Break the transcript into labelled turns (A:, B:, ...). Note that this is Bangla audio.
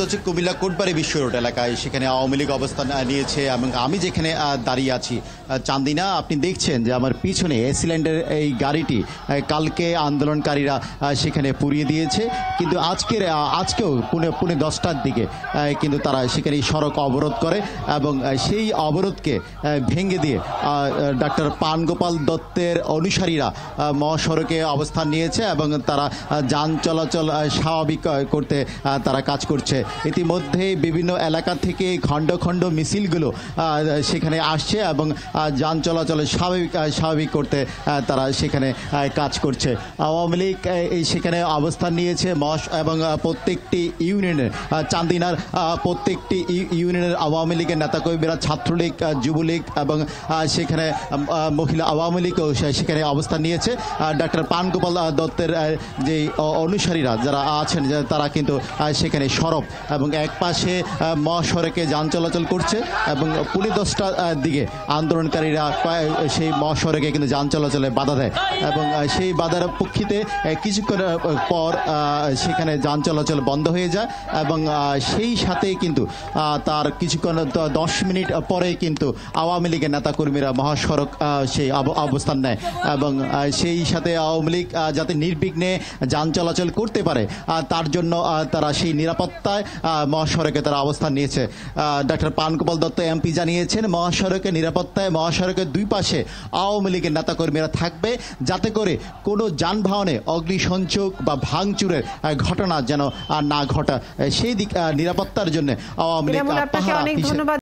A: হচ্ছে কুমিল্লা কোটবাড়ি বিশ্ব রোড এলাকায়, সেখানে আওয়ামী লীগ অবস্থান নিয়েছে এবং আমি যেখানে দাঁড়িয়ে আছি চান্দিনা, আপনি দেখছেন যে আমার পিছনে এসিল্যান্ডের এই গাড়িটি কালকে আন্দোলনকারীরা সেখানে পুড়িয়ে দিয়েছে, কিন্তু আজকেও পুনে 10টার দিকে কিন্তু তারা সেখানে সড়ক অবরোধ করে এবং সেই অবরোধকে ভেঙে দিয়ে ডাক্তার পানগোপাল দত্তের অনুসারীরা মহাসড়কে অবস্থান নিয়েছে এবং তারা যান চলাচল স্বাভাবিক করতে তারা কাজ করছে। ইতিমধ্যে বিভিন্ন এলাকা থেকে খণ্ড খণ্ড মিছিলগুলো সেখানে আসছে এবং যান চলাচল স্বাভাবিক করতে তারা সেখানে কাজ করছে। আওয়ামী লীগ সেখানে অবস্থান নিয়েছে এবং প্রত্যেকটি ইউনিয়নের চান্দিনার প্রত্যেকটি ইউনিয়নের আওয়ামী লীগের নেতাকর্মীরা, ছাত্রলীগ, যুবলীগ এবং সেখানে মহিলা আওয়ামী লীগও সেখানে অবস্থান নিয়েছে। ডাক্তার পানগোপাল দত্তের যে অনুসারীরা যারা আছেন তারা কিন্তু সেখানে সরব এবং এক পাশে মহাসড়কে যান চলাচল করছে এবং পুনে 10টার দিকে আন্দোলনকারীরা সেই মহাসড়কে কিন্তু যান চলাচলে বাধা দেয় এবং সেই বাধার প্রেক্ষিতে কিছুক্ষণ পর সেখানে যান চলাচল বন্ধ হয়ে যায় এবং সেই সাথে কিন্তু তার কিছুক্ষণ 10 মিনিট পরে কিন্তু আওয়ামী লীগের নেতাকর্মীরা মহাসড়ক সেই অবস্থান নেয় এবং সেই সাথে আওয়ামী লীগ যাতে নির্বিঘ্নে যান চলাচল করতে পারে তার জন্য তারা সেই নিরাপত্তায় মহাসড়কে তারা অবস্থান নিয়েছে। ডাক্তার পানগোপাল দত্ত এমপি জানিয়েছেন মহাসড়কের নিরাপত্তায় মহাসড়কের দুই পাশে আওয়ামী লীগের নেতাকর্মীরা থাকবে যাতে করে কোনো যানবাহনে অগ্নিসংযোগ বা ভাঙচুরের ঘটনা যেন না ঘটা, সেই দিক নিরাপত্তার জন্য আওয়ামী লীগ
B: আপনাকে অনেক ধন্যবাদ